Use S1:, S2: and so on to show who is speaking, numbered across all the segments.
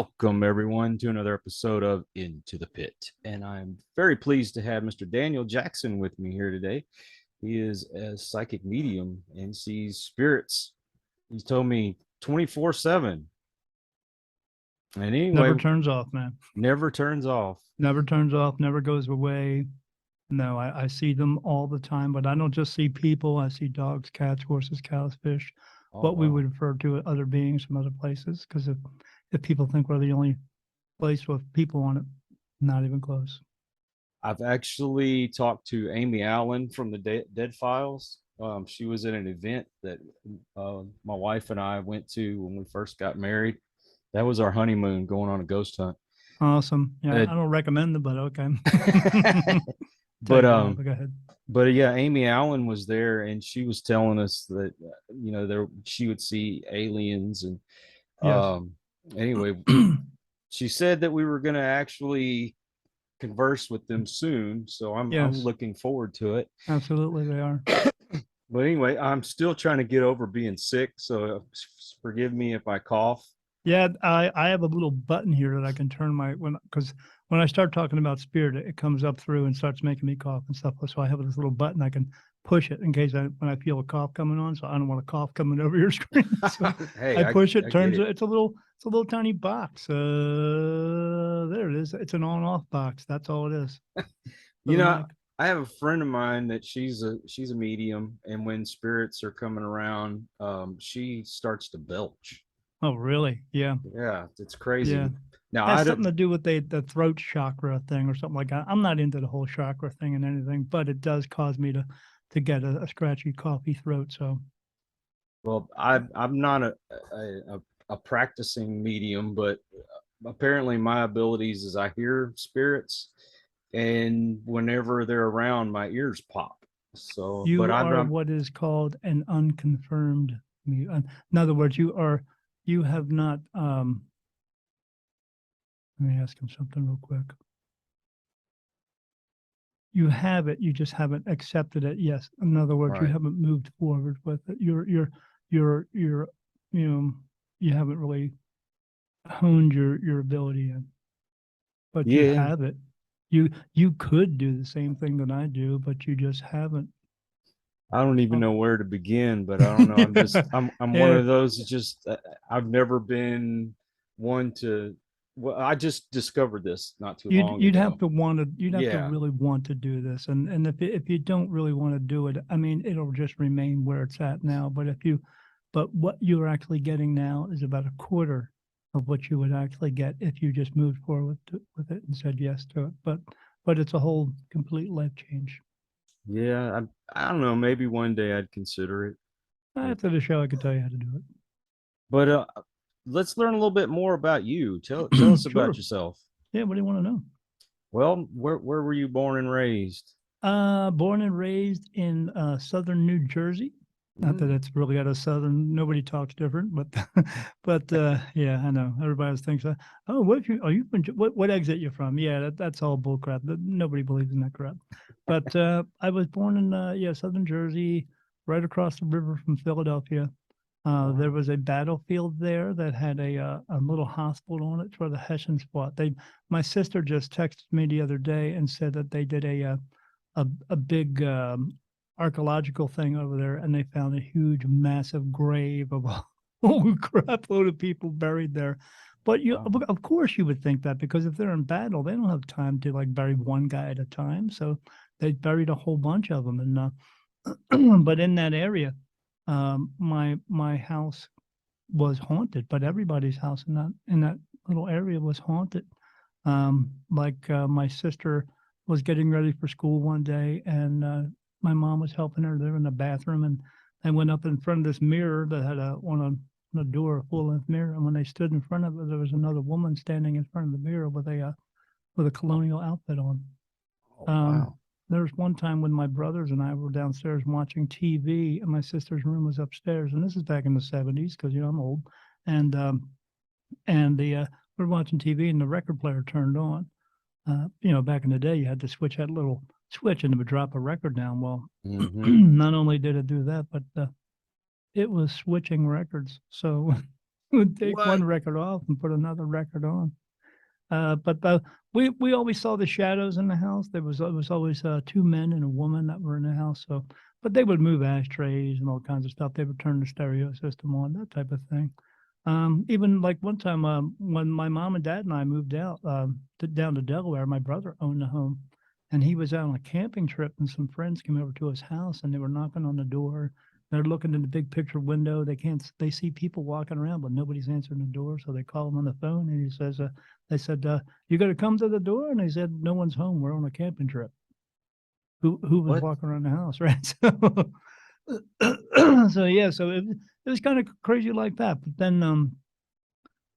S1: Welcome, everyone, to another episode of Into the Pit. And I'm very pleased to have Mr. Daniel Jackson with me here today. He is a psychic medium and sees spirits. He's told me 24/7. And anyway,
S2: Never turns off, man.
S1: never turns off.
S2: Never turns off, never goes away. No, I see them all the time, but I don't just see people. I see dogs, cats, horses, cows, fish, what we would refer to as other beings from other places. Because if people think we're the only place with people on it, not even close.
S1: I've actually talked to Amy Allen from the Dead Files. She was at an event that my wife and I went to when we first got married. That was our honeymoon, going on a ghost hunt.
S2: Awesome. Yeah, I don't recommend them, but okay.
S1: but
S2: go ahead.
S1: But yeah, Amy Allen was there, and she was telling us that she would see aliens, and
S2: Yes.
S1: anyway, she said that we were going to actually converse with them soon, so I'm looking forward to it.
S2: Absolutely, they are.
S1: But anyway, I'm still trying to get over being sick, so forgive me if I cough.
S2: Yeah, I have a little button here that I can turn because when I start talking about spirit, it comes up through and starts making me cough and stuff. So I have this little button I can push it in case when I feel a cough coming on. So I don't want a cough coming over your screen. So hey, I push it, turns it. It's a little tiny box. There it is. It's an on-off box. That's all it is.
S1: I have a friend of mine that she's a medium, and when spirits are coming around, she starts to belch.
S2: Oh, really? Yeah.
S1: Yeah, it's crazy.
S2: Yeah. Now, it has something to do with the throat chakra thing or something like that. I'm not into the whole chakra thing and anything, but it does cause me to get a scratchy, coughy throat. So,
S1: well, I'm not a practicing medium, but apparently my abilities is I hear spirits, and whenever they're around, my ears pop. So,
S2: you are what is called an unconfirmed mute. In other words, you have not, let me ask him something real quick. You have it, you just haven't accepted it. Yes. In other words, you haven't moved forward with it. You haven't really honed your ability in, but you have it. You could do the same thing that I do, but you just haven't.
S1: I don't even know where to begin, but I don't know. I'm one of those that just, I've never been one to, well, I just discovered this not too long ago.
S2: You'd have to really want to do this. And if you don't really want to do it, I mean, it'll just remain where it's at now. But what you're actually getting now is about a quarter of what you would actually get if you just moved forward with it and said yes to it. But it's a whole complete life change.
S1: Yeah, I don't know. Maybe one day I'd consider it.
S2: After the show, I could tell you how to do it.
S1: But let's learn a little bit more about you. Tell us about yourself.
S2: Yeah, what do you want to know?
S1: Well, where were you born and raised?
S2: Born and raised in southern New Jersey. Not that it's really got a southern. Nobody talks different, but yeah, I know everybody thinks that. Oh, what exit you from? Yeah, that's all bullcrap. Nobody believes in that crap. But I was born in southern Jersey, right across the river from Philadelphia. There was a battlefield there that had a little hospital on it for the Hessians fought. My sister just texted me the other day and said that they did a big archaeological thing over there, and they found a huge, massive grave of a whole crap load of people buried there. But of course, you would think that, because if they're in battle, they don't have time to like bury one guy at a time. So they buried a whole bunch of them. And but in that area, my house was haunted, but everybody's house in that little area was haunted. My sister was getting ready for school one day, and my mom was helping her there in the bathroom, and they went up in front of this mirror that had on a door, a full-length mirror. And when they stood in front of it, there was another woman standing in front of the mirror with a colonial outfit on.
S1: Oh, wow.
S2: There was one time when my brothers and I were downstairs watching TV, and my sister's room was upstairs. And this is back in the 70s, because I'm old. And we're watching TV, and the record player turned on. Back in the day, you had to switch that little switch, and it would drop a record down. Well, not only did it do that, but it was switching records. So would take
S1: What?
S2: one record off and put another record on. But we always saw the shadows in the house. There was always two men and a woman that were in the house. So, but they would move ashtrays and all kinds of stuff. They would turn the stereo system on, that type of thing. Even like one time when my mom and dad and I moved out down to Delaware, my brother owned the home, and he was out on a camping trip, and some friends came over to his house, and they were knocking on the door. They're looking in the big picture window. They see people walking around, but nobody's answering the door. So they call him on the phone, and he says, they said, you got to come to the door. And they said, no one's home. We're on a camping trip. Who was
S1: What?
S2: walking around the house, right? So yeah, so it was kind of crazy like that. But then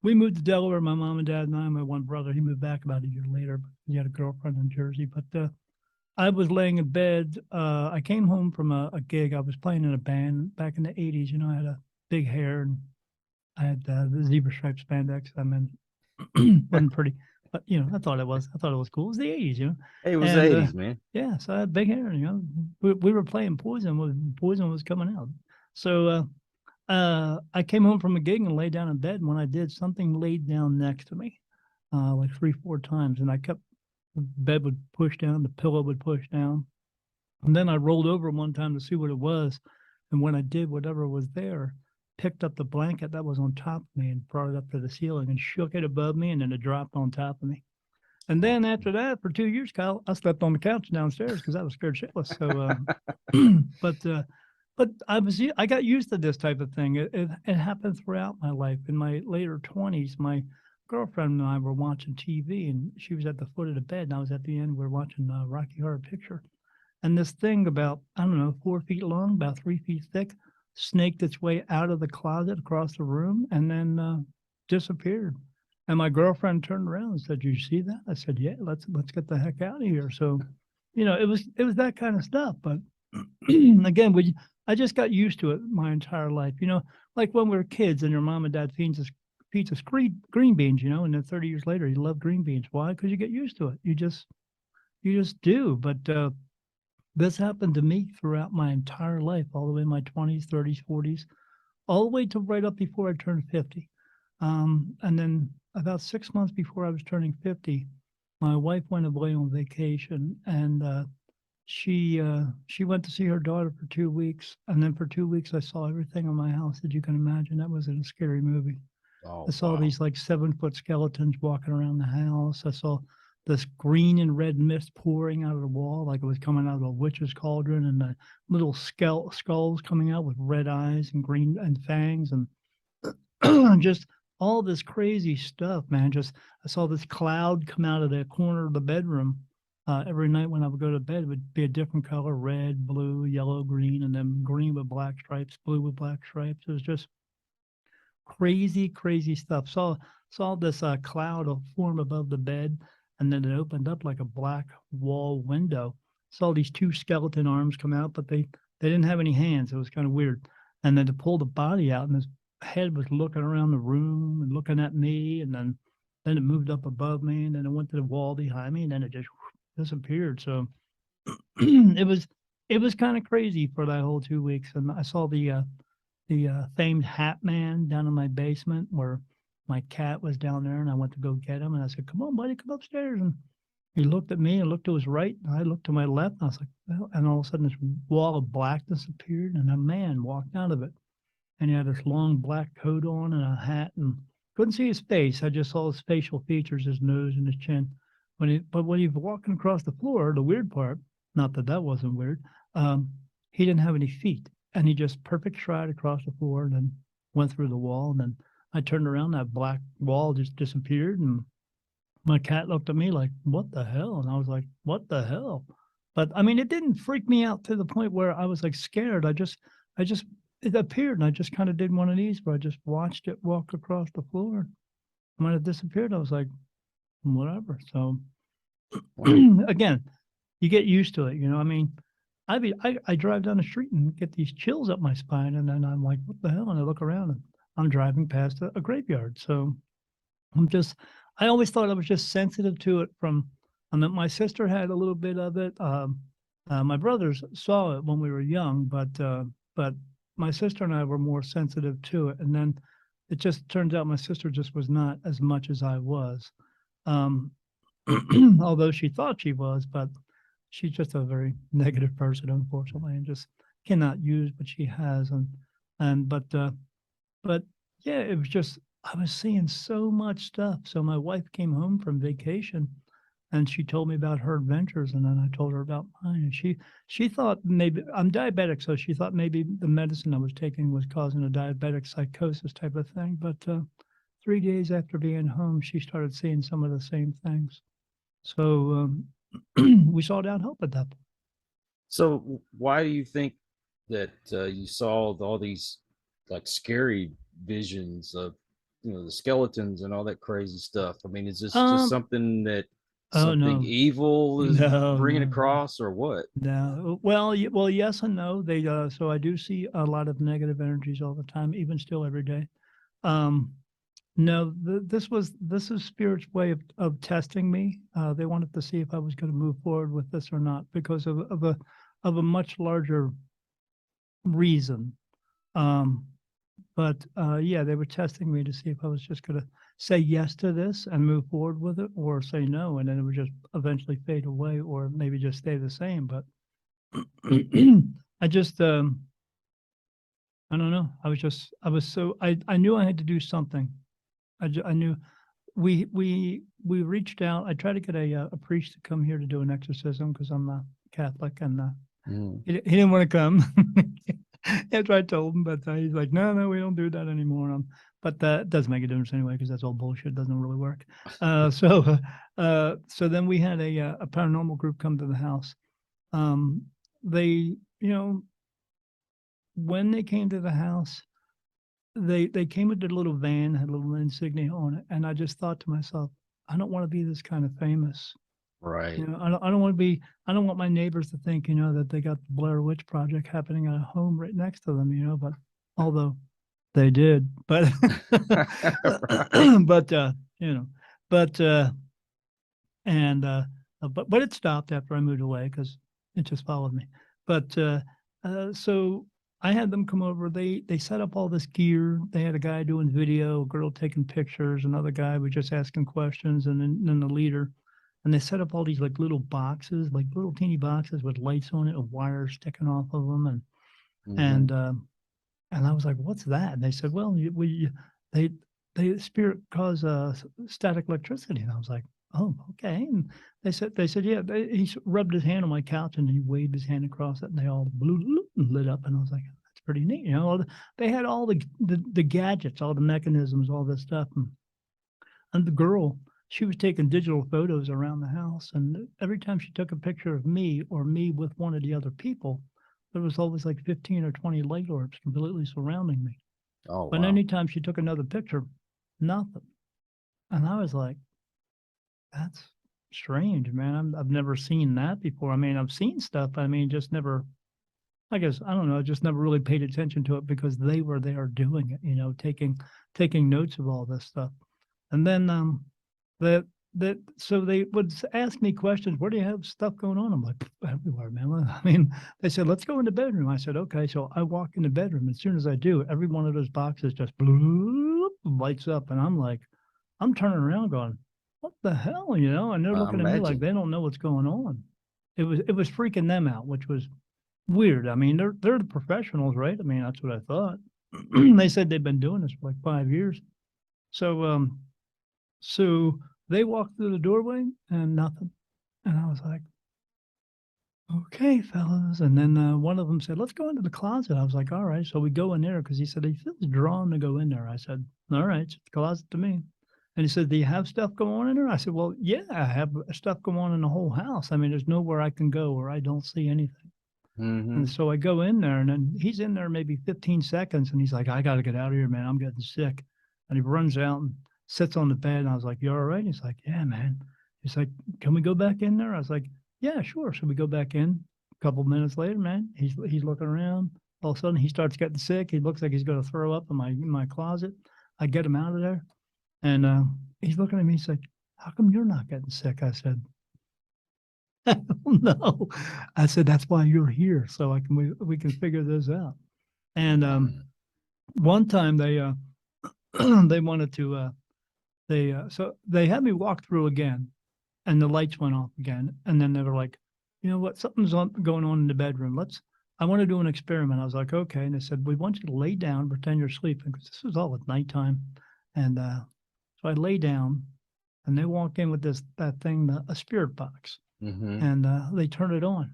S2: we moved to Delaware. My mom and dad and I, my one brother, he moved back about a year later. But he had a girlfriend in Jersey. But I was laying in bed. I came home from a gig. I was playing in a band back in the 80s. You know, I had a big hair and I had the zebra stripe spandex. I mean, wasn't pretty, but you know, I thought it was cool. It was the 80s, you know.
S1: Hey, it was the
S2: And
S1: 80s, man.
S2: yeah, so I had big hair, you know. We were playing Poison when Poison was coming out. So I came home from a gig and lay down in bed. And when I did, something laid down next to me, like 3-4 times. And I kept, the bed would push down, the pillow would push down. And then I rolled over one time to see what it was. And when I did, whatever was there picked up the blanket that was on top of me and brought it up to the ceiling and shook it above me, and then it dropped on top of me. And then after that, for 2 years, Kyle, I slept on the couch downstairs because I was scared shitless. So, but I got used to this type of thing. It happened throughout my life. In my later 20s, my girlfriend and I were watching TV, and she was at the foot of the bed, and I was at the end. We were watching Rocky Horror Picture, and this thing about, I don't know, 4 feet long, about 3 feet thick, snaked its way out of the closet across the room and then disappeared. And my girlfriend turned around and said, "You see that?" I said, "Yeah, let's get the heck out of here." So, you know, it was that kind of stuff. But again, I just got used to it my entire life. You know, like when we were kids and your mom and dad feeds us green beans, you know, and then 30 years later you love green beans. Why? Because you get used to it. You just do. But this happened to me throughout my entire life, all the way in my 20s, 30s, 40s, all the way to right up before I turned 50. And then about 6 months before I was turning 50, my wife went away on vacation, and she went to see her daughter for 2 weeks. And then for 2 weeks, I saw everything in my house that you can imagine. That was in a scary movie.
S1: Oh,
S2: I saw
S1: wow.
S2: these like 7-foot skeletons walking around the house. I saw this green and red mist pouring out of the wall, like it was coming out of a witch's cauldron, and the little skulls coming out with red eyes and green and fangs, and just all this crazy stuff, man. Just I saw this cloud come out of the corner of the bedroom. Every night when I would go to bed, it would be a different color: red, blue, yellow, green, and then green with black stripes, blue with black stripes. It was just crazy stuff. Saw this cloud of form above the bed, and then it opened up like a black wall window. Saw these two skeleton arms come out, but they didn't have any hands. It was kind of weird. And then to pull the body out, and his head was looking around the room and looking at me, and then it moved up above me, and then it went to the wall behind me, and then it just disappeared. So it was kind of crazy for that whole 2 weeks. And I saw the famed Hat Man down in my basement, where my cat was down there, and I went to go get him. And I said, "Come on, buddy, come upstairs." And he looked at me and looked to his right, and I looked to my left. And I was like, well, and all of a sudden, this wall of blackness appeared, and a man walked out of it. And he had this long black coat on and a hat, and couldn't see his face. I just saw his facial features, his nose and his chin. But when he was walking across the floor, the weird part, not that that wasn't weird, he didn't have any feet. And he just perfect stride across the floor and then went through the wall. And then I turned around, that black wall just disappeared. And my cat looked at me like, "What the hell?" And I was like, "What the hell?" But I mean, it didn't freak me out to the point where I was like scared. It appeared, and I just kind of did one of these where I just watched it walk across the floor. And when it disappeared, I was like, whatever. So
S1: Wow.
S2: again, you get used to it. You know, I mean, I drive down the street and get these chills up my spine, and then I'm like, "What the hell?" And I look around, and I'm driving past a graveyard. So I'm just, I always thought I was just sensitive to it from, I mean, my sister had a little bit of it. My brothers saw it when we were young, but my sister and I were more sensitive to it. And then it just turns out my sister just was not as much as I was. Um, although she thought she was, but she's just a very negative person, unfortunately, and just cannot use what she has. And but yeah, it was just I was seeing so much stuff. So my wife came home from vacation and she told me about her adventures, and then I told her about mine. And she thought maybe I'm diabetic, so she thought maybe the medicine I was taking was causing a diabetic psychosis type of thing. But 3 days after being home, she started seeing some of the same things. So we sought out help at that point.
S1: So why do you think that you saw all these like scary visions of the skeletons and all that crazy stuff? I mean, is this just
S2: Um,
S1: something that
S2: oh
S1: something
S2: no,
S1: evil is
S2: no,
S1: bringing
S2: no,
S1: across, or what?
S2: no. Well, well, yes and no. They so I do see a lot of negative energies all the time, even still every day. Um, no, this is spirit's way of testing me. They wanted to see if I was going to move forward with this or not because of a much larger reason. Um, but yeah, they were testing me to see if I was just going to say yes to this and move forward with it, or say no, and then it would just eventually fade away, or maybe just stay the same. But I just I don't know. I was so I knew I had to do something. I knew we reached out. I tried to get a priest to come here to do an exorcism because I'm a Catholic, and
S1: Mm.
S2: he didn't want to come. After I told him, but he's like, no, no, we don't do that anymore. But that doesn't make a difference anyway because that's all bullshit. Doesn't really work. So then we had a paranormal group come to the house. They, when they came to the house, they came with their little van, had a little insignia on it, and I just thought to myself, I don't want to be this kind of famous.
S1: Right.
S2: I don't want to be. I don't want my neighbors to think, that they got the Blair Witch Project happening at a home right next to them. But although they did, but
S1: Right.
S2: but you know, but and but it stopped after I moved away because it just followed me. But so I had them come over. They set up all this gear. They had a guy doing video, a girl taking pictures, another guy was just asking questions, and then the leader. And they set up all these like little boxes, like little teeny boxes with lights on it, with wires sticking off of them,
S1: Hmm.
S2: and and I was like, "What's that?" And they said, "Well, they they spirit cause static electricity." And I was like, "Oh, okay." And they said, "Yeah." He rubbed his hand on my couch and he waved his hand across it, and they all blew and lit up. And I was like, "That's pretty neat." They had all the gadgets, all the mechanisms, all this stuff. And the girl, she was taking digital photos around the house, and every time she took a picture of me or me with one of the other people, there was always like 15 or 20 light orbs completely surrounding me.
S1: Oh
S2: But
S1: wow.
S2: anytime she took another picture, nothing. And I was like, that's strange, man. I've never seen that before. I mean, I've seen stuff. I mean, just never, I guess, I don't know, just never really paid attention to it because they were there doing it, taking notes of all this stuff. And then that so they would ask me questions. Where do you have stuff going on? I'm like, everywhere, man. I mean, they said, let's go in the bedroom. I said, okay. So I walk in the bedroom. As soon as I do, every one of those boxes just bloop, lights up. And I'm like, I'm turning around going, what the hell? And they're
S1: I
S2: looking at me like
S1: imagine.
S2: they don't know what's going on. It was freaking them out, which was weird. I mean, they're the professionals, right? I mean, that's what I thought. They said they've been doing this for like 5 years. So they walked through the doorway and nothing. And I was like, okay, fellas. And then one of them said, let's go into the closet. I was like, all right. So we go in there because he said he feels drawn to go in there. I said, all right, it's the closet to me. And he said, do you have stuff going on in there? I said, well, yeah, I have stuff going on in the whole house. I mean, there's nowhere I can go where I don't see anything. And
S1: Hmm.
S2: so I go in there, and then he's in there maybe 15 seconds, and he's like, I got to get out of here, man. I'm getting sick. And he runs out and sits on the bed. And I was like, you all right? He's like, yeah, man. He's like, can we go back in there? I was like, yeah, sure. So we go back in. A couple minutes later, man, he's looking around. All of a sudden, he starts getting sick. He looks like he's going to throw up in my closet. I get him out of there, and he's looking at me. He's like, how come you're not getting sick? I said, no. I said, that's why you're here. So we can figure this out. And
S1: Mm.
S2: one time they wanted to, so they had me walk through again, and the lights went off again. And then they were like, you know what, something's going on in the bedroom. I want to do an experiment. I was like, okay. And they said, we want you to lay down, pretend you're sleeping, because this was all at nighttime. And so I lay down, and they walk in with that thing, a spirit box, and they turn it on.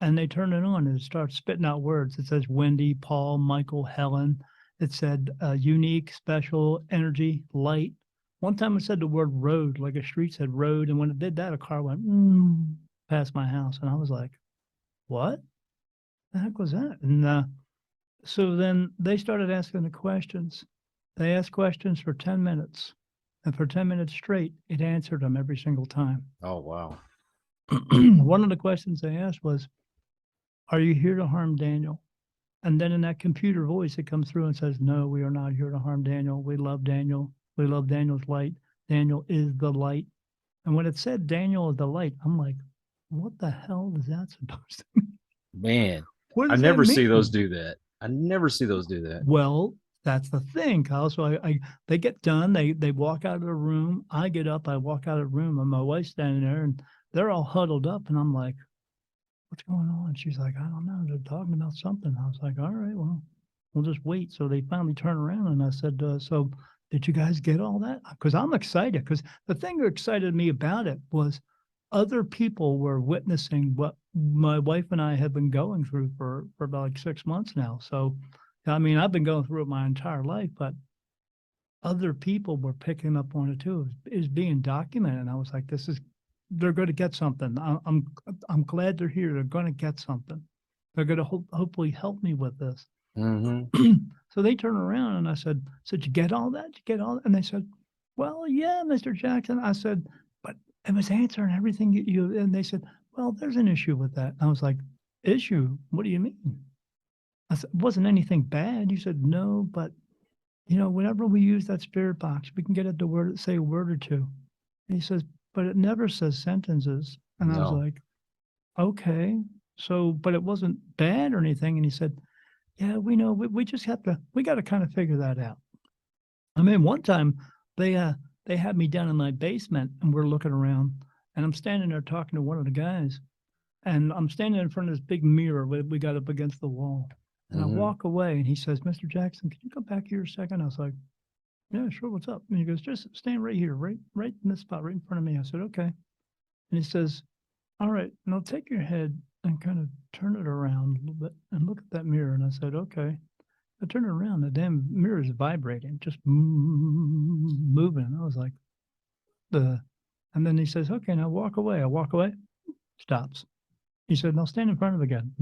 S2: And they turn it on, and it starts spitting out words. It says Wendy, Paul, Michael, Helen. It said unique, special, energy, light. One time it said the word road, like a street said road. And when it did that, a car went past my house. And I was like, what the heck was that? And so then they started asking the questions. They asked questions for 10 minutes. And for 10 minutes straight, it answered them every single time.
S1: Oh, wow.
S2: One of the questions they asked was, are you here to harm Daniel? And then in that computer voice, it comes through and says, no, we are not here to harm Daniel. We love Daniel. We love Daniel's light. Daniel is the light. And when it said Daniel is the light, I'm like, what the hell is that supposed to mean?
S1: Man,
S2: What
S1: I
S2: does
S1: never
S2: that
S1: see
S2: mean?
S1: those do that. I never see those do that.
S2: Well, that's the thing, Kyle. So they get done. They walk out of the room. I get up. I walk out of the room, and my wife's standing there, and they're all huddled up. And I'm like, what's going on? She's like, I don't know. They're talking about something. I was like, all right, well, we'll just wait. So they finally turn around, and I said, so did you guys get all that? Because I'm excited. Because the thing that excited me about it was other people were witnessing what my wife and I have been going through for about like 6 months now. So, I mean, I've been going through it my entire life, but other people were picking up on it too. It was being documented. And I was like, they're going to get something. I'm glad they're here. They're going to get something. They're going to hopefully help me with this. So they turn around and I said, did you get all that? Did you get all that? And they said, well, yeah, Mr. Jackson. I said, but it was answering everything you, and they said, well, there's an issue with that. And I was like, issue? What do you mean? I said, it wasn't anything bad. You said, no, but whenever we use that spirit box, we can get it to say a word or two. And he says, but it never says sentences. And I was like, okay. So, but it wasn't bad or anything. And he said, yeah, we know. We just we got to kind of figure that out. I mean, one time they had me down in my basement and we're looking around and I'm standing there talking to one of the guys and I'm standing in front of this big mirror we got up against the wall. And I walk away and he says, Mr. Jackson, can you come back here a second? I was like, yeah, sure. What's up? And he goes, just stand right here, right in this spot, right in front of me. I said, okay. And he says, all right, now take your head and kind of turn it around a little bit and look at that mirror. And I said, okay. I turned it around. The damn mirror is vibrating, just moving. I was like, and then he says, okay, now walk away. I walk away, stops. He said, now stand in front of it again.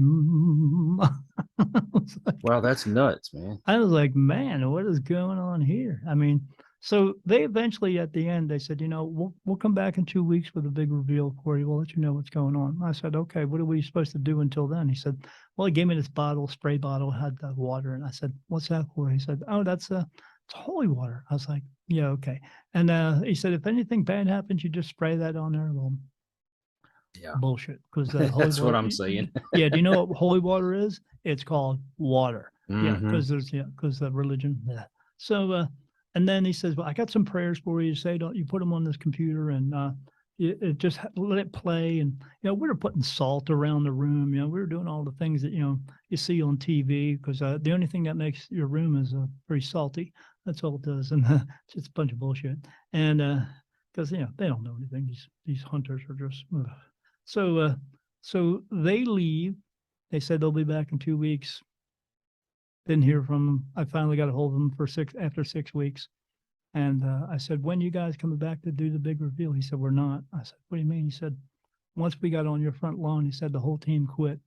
S1: Wow, that's nuts, man.
S2: I was like, man, what is going on here? I mean, so they eventually at the end, they said, we'll come back in 2 weeks with a big reveal for you. We'll let you know what's going on. I said, okay, what are we supposed to do until then? He said, well, he gave me this spray bottle, had the water. And I said, what's that for? He said, oh, it's holy water. I was like, yeah, okay. And he said, if anything bad happens, you just spray that on there. Well,
S1: yeah,
S2: bullshit. Because
S1: that's what I'm saying.
S2: Yeah. Do you know what holy water is? It's called water. Yeah. Because because the religion. Yeah. So, and then he says, well, I got some prayers for you. Say, don't you put them on this computer and it just let it play. And, we were putting salt around the room. We were doing all the things that, you see on TV because the only thing that makes your room is pretty salty. That's all it does. And it's just a bunch of bullshit. And because, they don't know anything. These hunters are just. So they leave. They said they'll be back in 2 weeks. Didn't hear from them. I finally got a hold of them after 6 weeks. And I said, when you guys coming back to do the big reveal? He said, we're not. I said, what do you mean? He said, once we got on your front lawn, he said the whole team quit.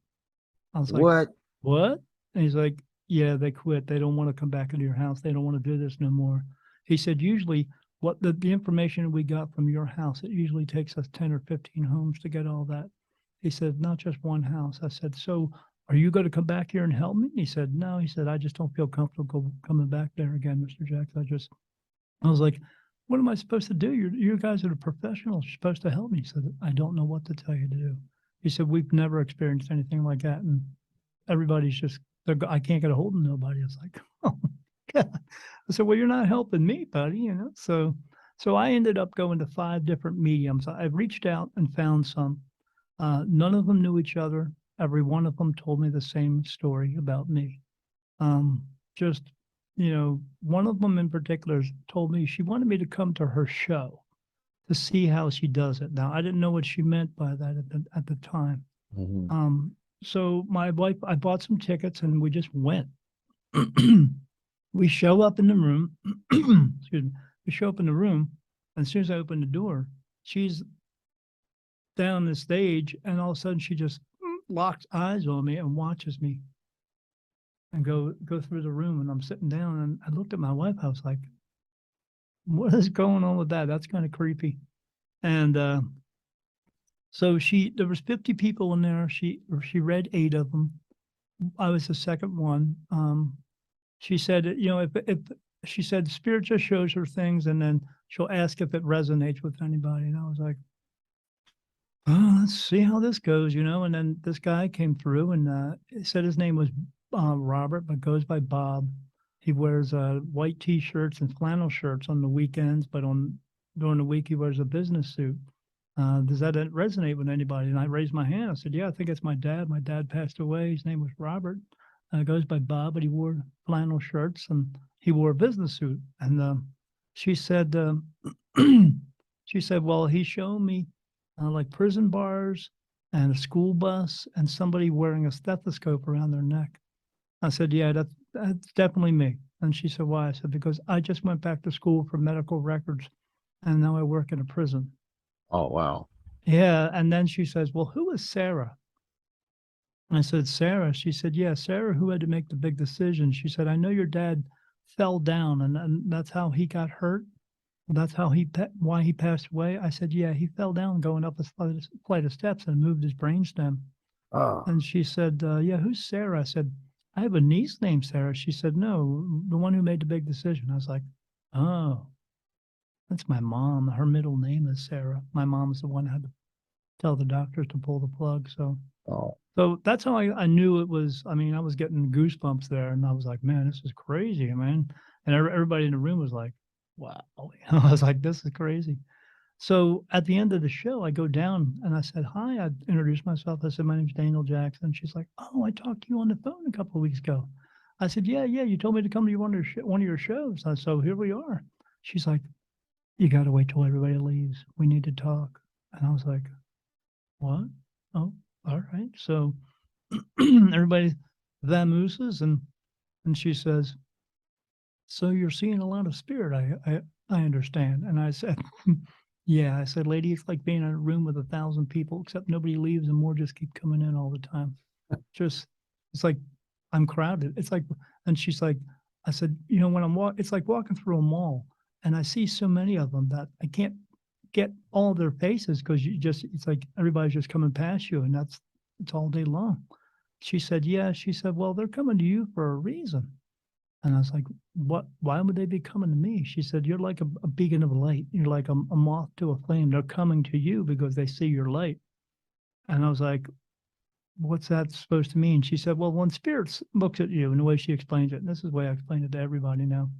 S2: I was like, what? And he's like, yeah, they quit. They don't want to come back into your house. They don't want to do this no more. He said, usually what the information we got from your house, it usually takes us 10 or 15 homes to get all that. He said, not just one house. I said, so are you going to come back here and help me? He said, no. He said, I just don't feel comfortable coming back there again, Mr. Jackson. I was like, what am I supposed to do? You guys are the professionals. You're supposed to help me. He said, I don't know what to tell you to do. He said, we've never experienced anything like that. And everybody's just, I can't get a hold of nobody. It's like, oh, I said, well, you're not helping me, buddy, you know? So I ended up going to 5 different mediums. I reached out and found some. None of them knew each other. Every one of them told me the same story about me. Um, just, one of them in particular told me she wanted me to come to her show to see how she does it. Now, I didn't know what she meant by that at the time.
S1: Mhm.
S2: So my wife, I bought some tickets and we just went. We show up in the room. Excuse me. We show up in the room, and as soon as I open the door, she's down the stage, and all of a sudden she just locks eyes on me and watches me and go through the room. And I'm sitting down, and I looked at my wife. I was like, "What is going on with that? That's kind of creepy." And so there was 50 people in there. She read 8 of them. I was the second one. She said, if she said spirit just shows her things, and then she'll ask if it resonates with anybody. And I was like, oh, let's see how this goes, And then this guy came through, and he said his name was Robert, but goes by Bob. He wears white T-shirts and flannel shirts on the weekends, but during the week he wears a business suit. Does that resonate with anybody? And I raised my hand. I said, yeah, I think it's my dad. My dad passed away. His name was Robert. Goes by Bob, but he wore flannel shirts and he wore a business suit. And she said, well, he showed me like prison bars and a school bus and somebody wearing a stethoscope around their neck. I said, yeah, that's definitely me. And she said, why? I said, because I just went back to school for medical records and now I work in a prison.
S1: Oh, wow.
S2: Yeah. And then she says, well, who is Sarah? I said, Sarah. She said, yeah, Sarah, who had to make the big decision. She said, I know your dad fell down and that's how he got hurt. That's why he passed away. I said, yeah, he fell down going up a flight of steps and moved his brainstem.
S1: Oh,
S2: And she said, yeah, who's Sarah? I said, I have a niece named Sarah. She said, no, the one who made the big decision. I was like, oh, that's my mom. Her middle name is Sarah. My mom's the one who had to tell the doctors to pull the plug.
S1: oh,
S2: So that's how I knew it was. I mean, I was getting goosebumps there, and I was like, man, this is crazy, man. And everybody in the room was like, wow. I was like, this is crazy. So at the end of the show, I go down and I said, hi. I introduced myself. I said, my name's Daniel Jackson. She's like, oh, I talked to you on the phone a couple of weeks ago. I said, yeah. You told me to come to one of your shows. So here we are. She's like, you got to wait till everybody leaves. We need to talk. And I was like, what? Oh, all right. So everybody vamooses and she says, so you're seeing a lot of spirit, I understand. And I said, yeah. I said, lady, it's like being in a room with 1,000 people, except nobody leaves and more just keep coming in all the time. Just it's like I'm crowded. It's like, and she's like, I said, when it's like walking through a mall and I see so many of them that I can't get all their faces because it's like everybody's just coming past you and it's all day long. She said, yeah. She said, well, they're coming to you for a reason. And I was like, what? Why would they be coming to me? She said, you're like a beacon of light. You're like a moth to a flame. They're coming to you because they see your light. And I was like, what's that supposed to mean? She said, well, when spirits looks at you, and the way she explains it, and this is the way I explain it to everybody now,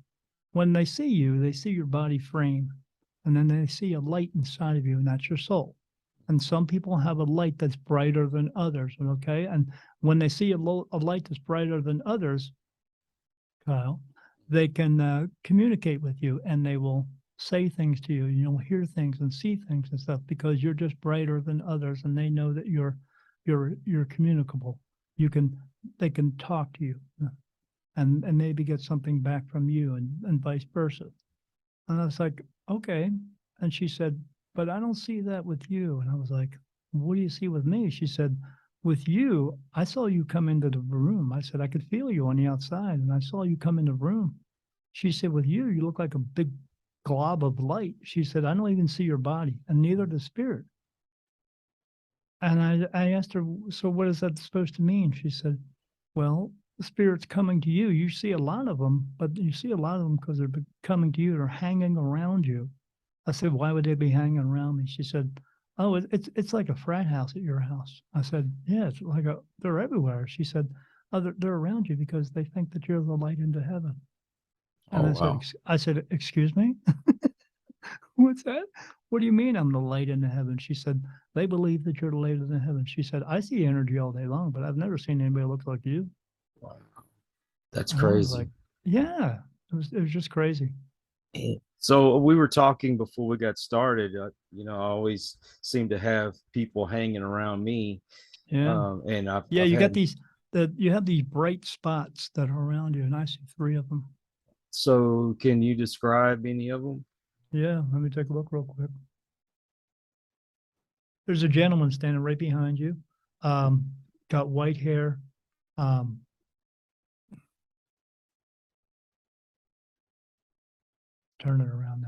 S2: when they see you, they see your body frame, and then they see a light inside of you, and that's your soul. And some people have a light that's brighter than others, okay? And when they see a light that's brighter than others, Kyle, they can communicate with you, and they will say things to you. You'll hear things and see things and stuff because you're just brighter than others, and they know that you're communicable. They can talk to you, and maybe get something back from you, and vice versa. And I was like, okay. And she said, but I don't see that with you. And I was like, what do you see with me? She said, with you, I saw you come into the room. I said, I could feel you on the outside, and I saw you come in the room. She said, with you, you look like a big glob of light. She said, I don't even see your body, and neither does spirit. And I asked her, so what is that supposed to mean? She said, well, the spirit's coming to you. You see a lot of them, but you see a lot of them because they're coming to you. They're hanging around you. I said, why would they be hanging around me? She said, oh, it's like a frat house at your house. I said, yeah, it's like they're everywhere. She said, oh, they're around you because they think that you're the light into heaven. And
S1: Oh, wow.
S2: I said, excuse me? What's that? What do you mean I'm the light in the heaven? She said, they believe that you're the light in the heaven. She said, I see energy all day long, but I've never seen anybody look like you.
S1: Wow. That's
S2: And I was
S1: crazy.
S2: like, yeah, it was just crazy.
S1: So we were talking before we got started. I always seem to have people hanging around me,
S2: Yeah.
S1: and
S2: Yeah,
S1: I've
S2: you got
S1: had.
S2: these you have these bright spots that are around you, and I see three of them.
S1: So can you describe any of them?
S2: Yeah, let me take a look real quick. There's a gentleman standing right behind you. Got white hair. Um, turn it around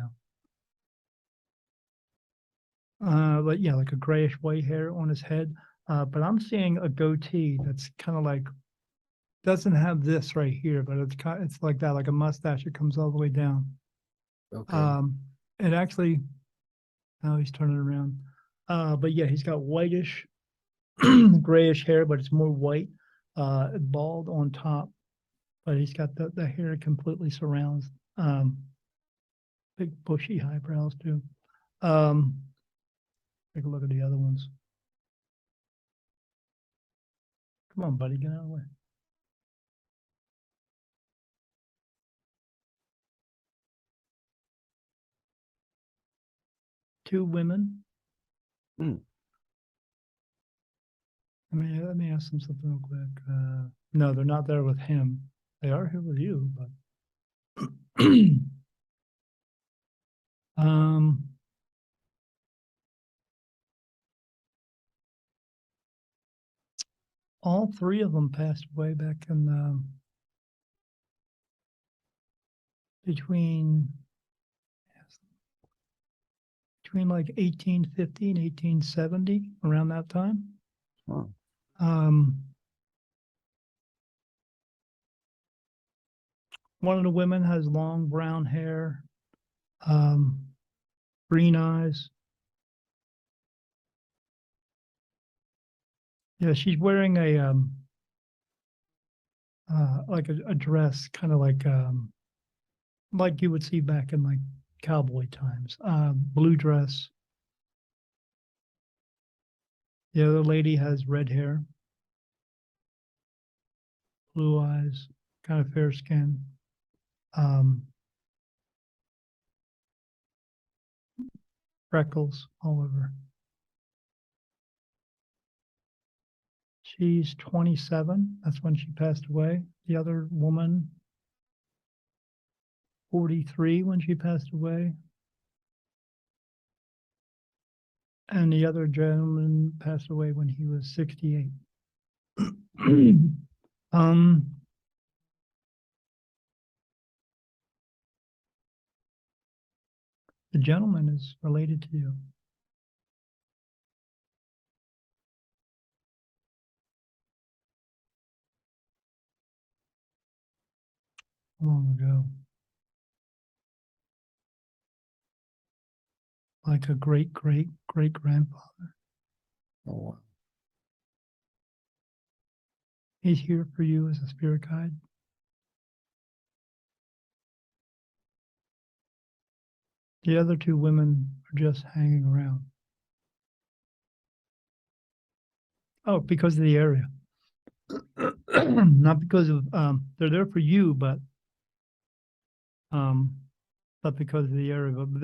S2: now. But yeah, like a grayish white hair on his head. But I'm seeing a goatee that's kind of like doesn't have this right here, but it's like that, like a mustache. It comes all the way down.
S1: Okay.
S2: Um, it actually now he's turning around. But yeah, he's got whitish, grayish hair, but it's more white. Bald on top, but he's got the hair completely surrounds. Big bushy eyebrows too. Um, take a look at the other ones. Come on, buddy, get out of the way. Two women.
S1: Hmm.
S2: Let me ask them something real quick. No, they're not there with him. They are here with you, but um, all three of them passed away back in between like 1850 and 1870, around that time.
S1: Huh.
S2: Um, one of the women has long brown hair, um, green eyes. Yeah, she's wearing a like a dress, kind of like you would see back in like cowboy times. Blue dress. The other lady has red hair, blue eyes, kind of fair skin. Um, Freckles all over. She's 27. That's when she passed away. The other woman, 43 when she passed away. And the other gentleman passed away when he was 68. um, the gentleman is related to you. Long ago. Like a great grandfather.
S1: Oh, wow.
S2: He's here for you as a spirit guide. The other two women are just hanging around. Oh, because of the area. Not because of they're there for you, um, but because of the area. But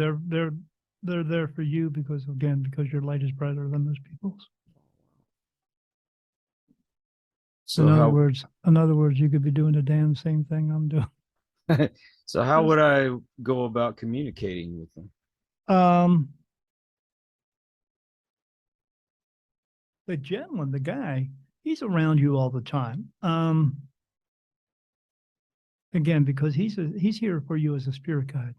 S2: they're there for you because because your light is brighter than most people's.
S1: So how
S2: In other words, you could be doing the damn same thing I'm doing.
S1: so how would I go about communicating with them?
S2: Um, the gentleman, the guy, he's around you all the time. Again, because he's here for you as a spirit guide.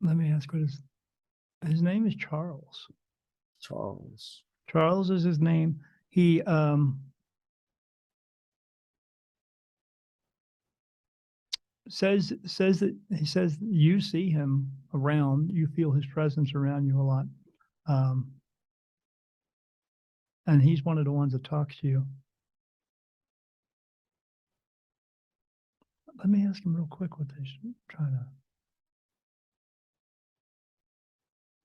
S2: Let me ask what his name is Charles.
S1: Charles.
S2: Charles is his name. He says that he says you see him around, you feel his presence around you a lot. And he's one of the ones that talks to you. let me ask him real quick what they should try to.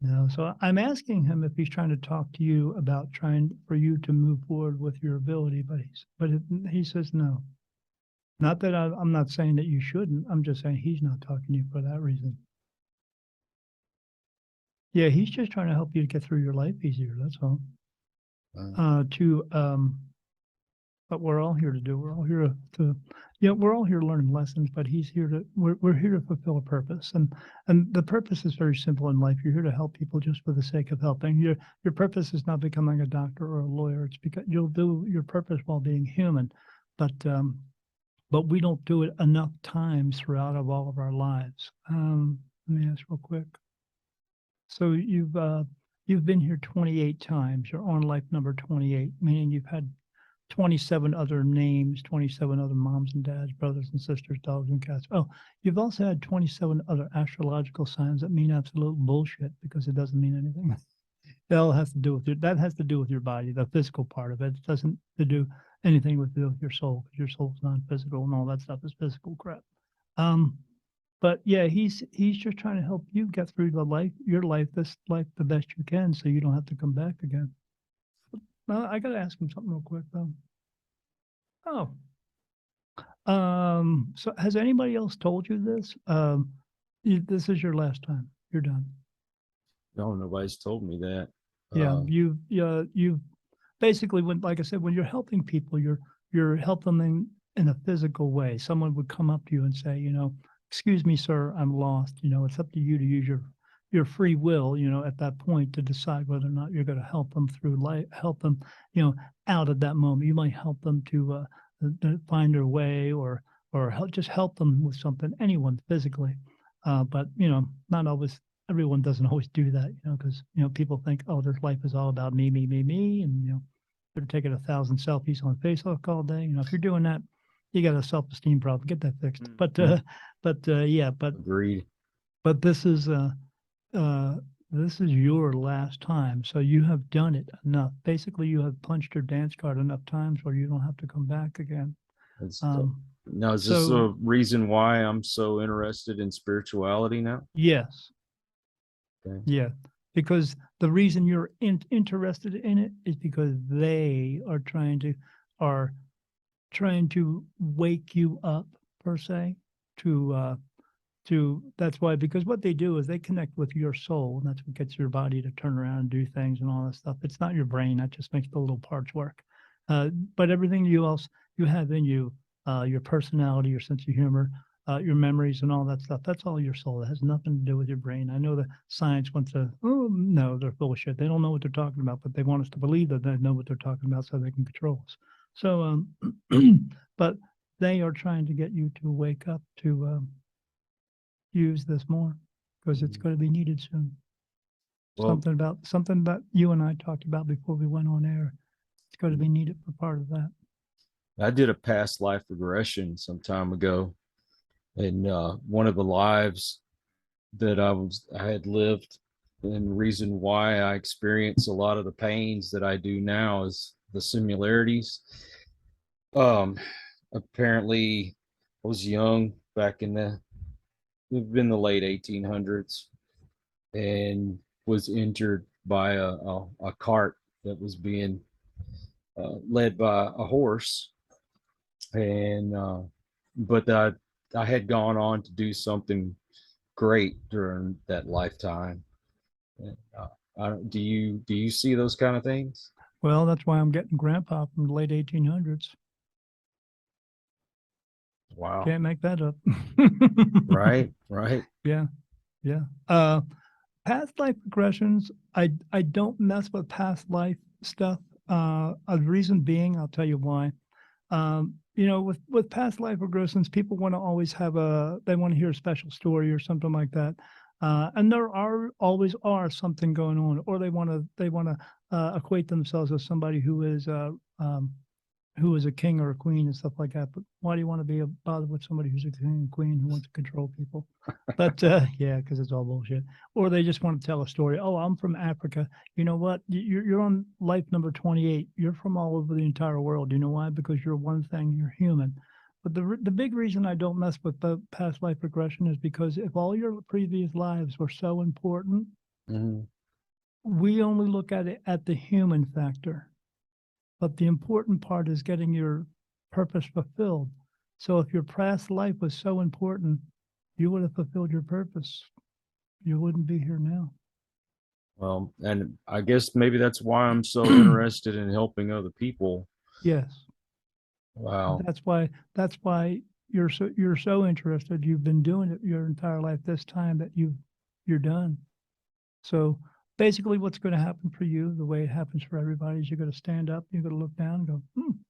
S2: No, so I'm asking him if he's trying to talk to you about trying for you to move forward with your ability, but he says no. Not that I'm not saying that you shouldn't. I'm just saying he's not talking to you for that reason. Yeah, he's just trying to help you to get through your life easier. That's all. But we're all here to do. We're all here to we're all here to learn lessons. But he's here to. We're here to fulfill a purpose, and the purpose is very simple in life. You're here to help people just for the sake of helping. Your purpose is not becoming a doctor or a lawyer. It's because you'll do your purpose while being human, but we don't do it enough times throughout of all of our lives. Let me ask real quick. So you've been here 28 times. You're on life number 28, meaning you've had 27 other names, 27 other moms and dads, brothers and sisters, dogs and cats. Oh, you've also had 27 other astrological signs that mean absolute bullshit because it doesn't mean anything. That all has to do with that has to do with your body, the physical part of it. It doesn't to do anything with your soul, because your soul's non-physical and all that stuff is physical crap. But yeah, he's just trying to help you get through your life, this life, the best you can, so you don't have to come back again. I got to ask him something real quick though. So has anybody else told you this? This is your last time. You're done.
S1: No, nobody's told me that.
S2: Yeah, you've basically like I said, when you're helping people, you're helping them in a physical way. Someone would come up to you and say, excuse me, sir, I'm lost. It's up to you to use your free will, at that point to decide whether or not you're going to help them through life, help them, out at that moment. You might help them to find their way or just help them with something, anyone physically. But, not always, everyone doesn't always do that, because, people think, oh, this life is all about me, me, me, me. And, they're taking 1,000 selfies on Facebook all day. If you're doing that, you got a self-esteem problem. Get that fixed.
S1: Mm-hmm. Agreed.
S2: But this is your last time, so you have done it enough. Basically, you have punched your dance card enough times where you don't have to come back again.
S1: Now, is this a reason why I'm so interested in spirituality now?
S2: Yes.
S1: Okay.
S2: Yeah, because the reason you're interested in it is because they are trying to wake you up, per se, that's why, because what they do is they connect with your soul, and that's what gets your body to turn around and do things and all that stuff. It's not your brain. That just makes the little parts work. But everything you have in you, your personality, your sense of humor, your memories and all that stuff, that's all your soul. It has nothing to do with your brain. I know that science wants to, no, they're full of shit. They don't know what they're talking about, but they want us to believe that they know what they're talking about so they can control us. So, but they are trying to get you to wake up to use this more, because it's going to be needed soon. Well, something that you and I talked about before we went on air. It's going to be needed for part of that.
S1: I did a past life regression some time ago, and one of the lives that I had lived, and the reason why I experience a lot of the pains that I do now is the similarities. Apparently I was young back in the late 1800s, and was injured by a cart that was being led by a horse, and but I had gone on to do something great during that lifetime. Do you see those kind of things?
S2: Well, that's why I'm getting grandpa from the late 1800s.
S1: Wow.
S2: Can't make that up.
S1: Right.
S2: Yeah. Past life regressions, I don't mess with past life stuff. The reason being, I'll tell you why. With past life regressions, people want to always they want to hear a special story or something like that. And there always are something going on, or they want to equate themselves with somebody who is a king or a queen and stuff like that. But why do you want to be bothered with somebody who's a king and queen who wants to control people? But yeah, because it's all bullshit. Or they just want to tell a story. Oh, I'm from Africa. You know what? You're on life number 28. You're from all over the entire world. You know why? Because you're one thing. You're human. But the big reason I don't mess with the past life regression is because if all your previous lives were so important, we only look at it at the human factor. But the important part is getting your purpose fulfilled. So if your past life was so important, you would have fulfilled your purpose. You wouldn't be here now.
S1: Well, and I guess maybe that's why I'm so interested in helping other people.
S2: Yes.
S1: Wow.
S2: That's why you're so interested. You've been doing it your entire life. This time that you're done. So basically, what's going to happen for you, the way it happens for everybody, is you're going to stand up, you're going to look down and go,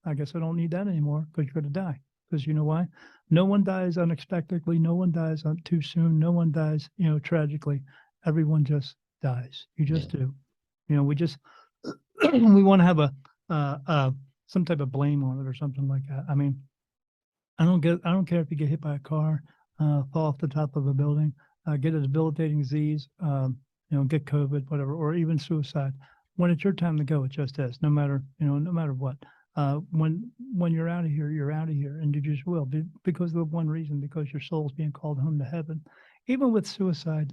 S2: I guess I don't need that anymore, because you're going to die. Because you know why? No one dies unexpectedly. No one dies too soon. No one dies, tragically. Everyone just dies. You just do. We just we want to have a some type of blame on it or something like that. I mean, I don't care if you get hit by a car, fall off the top of a building, get a debilitating disease, get COVID, whatever, or even suicide. When it's your time to go, it just is. No matter what. When you're out of here, you're out of here, and you just will, because of the one reason, because your soul's being called home to heaven. Even with suicide,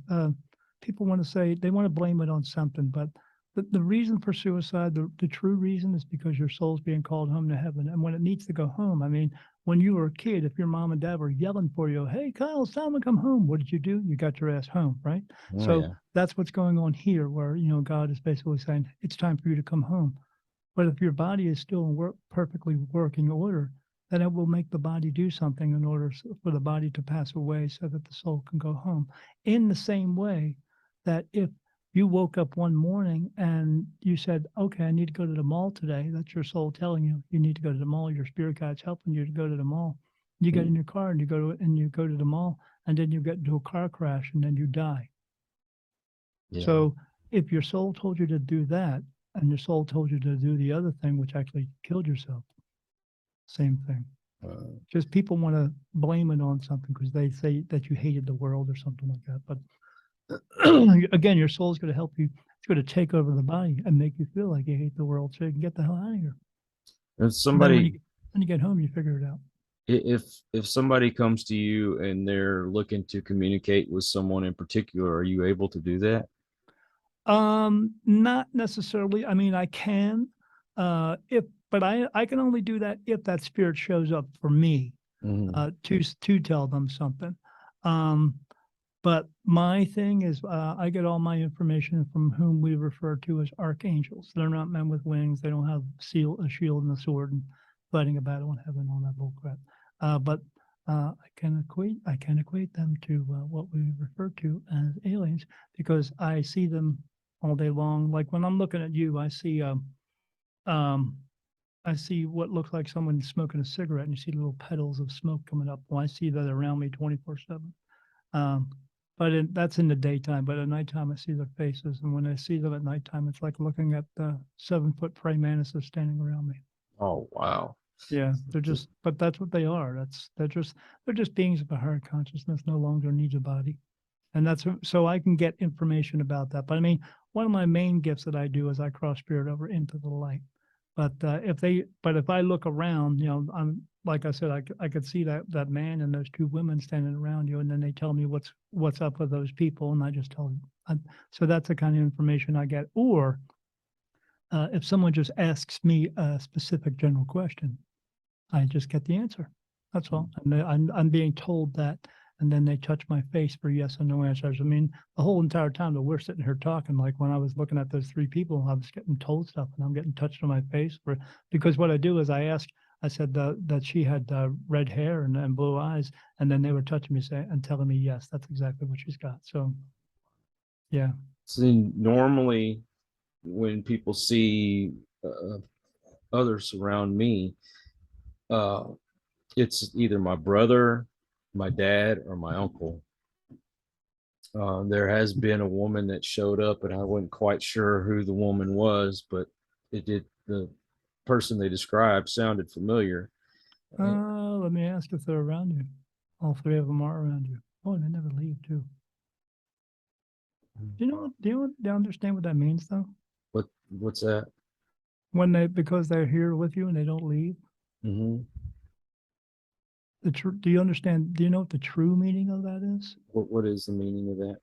S2: people want to say they want to blame it on something, but the reason for suicide, the true reason, is because your soul's being called home to heaven. And when it needs to go home, I mean, when you were a kid, if your mom and dad were yelling for you, hey, Kyle, it's time to come home, what did you do? You got your ass home, right? That's what's going on here, where, God is basically saying, it's time for you to come home. But if your body is still in perfectly working order, then it will make the body do something in order for the body to pass away so that the soul can go home. In the same way that if you woke up one morning and you said, okay, I need to go to the mall today. That's your soul telling you need to go to the mall. Your spirit guide's helping you to go to the mall. You get in your car and you go to the mall, and then you get into a car crash and then you die. Yeah. So if your soul told you to do that, and your soul told you to do the other thing, which actually killed yourself, same thing. Just people want to blame it on something because they say that you hated the world or something like that. But again, your soul is going to help you. It's going to take over the body and make you feel like you hate the world, so you can get the hell out of here.
S1: And somebody,
S2: when you get home, you figure it out.
S1: If somebody comes to you and they're looking to communicate with someone in particular, are you able to do that?
S2: Not necessarily. I mean, I can, but I can only do that if that spirit shows up for me, to tell them something. But my thing is, I get all my information from whom we refer to as archangels. They're not men with wings. They don't have a shield and a sword and fighting a battle in heaven, all that bullcrap. But I can equate them to what we refer to as aliens, because I see them all day long. Like when I'm looking at you, I see what looks like someone smoking a cigarette, and you see little petals of smoke coming up. Well, I see that around me 24/7. But that's in the daytime. But at nighttime, I see their faces, and when I see them at nighttime, it's like looking at the 7-foot praying mantises standing around me.
S1: Oh wow!
S2: Yeah, but that's what they are. They're just beings of a higher consciousness, no longer needs a body, and that's so I can get information about that. But I mean, one of my main gifts that I do is I cross spirit over into the light. But if I look around, I'm like I said, I could see that man and those two women standing around you, and then they tell me what's up with those people, and I just tell them. So that's the kind of information I get. Or if someone just asks me a specific general question, I just get the answer. That's all. And I'm being told that, and then they touch my face for yes and no answers. I mean, the whole entire time that we're sitting here talking, like when I was looking at those three people, I was getting told stuff, and I'm getting touched on my face because what I do is I said that she had red hair and blue eyes, and then they were touching me and telling me, yes, that's exactly what she's got. So, yeah.
S1: See, normally when people see others around me, it's either my brother, my dad, or my uncle. There has been a woman that showed up, and I wasn't quite sure who the woman was, but the person they described sounded familiar.
S2: Let me ask if they're around you. All three of them are around you. Oh, they never leave too. Do you understand what that means though?
S1: What's that?
S2: Because they're here with you and they don't leave. Do you understand? Do you know what the true meaning of that is?
S1: What is the meaning of that?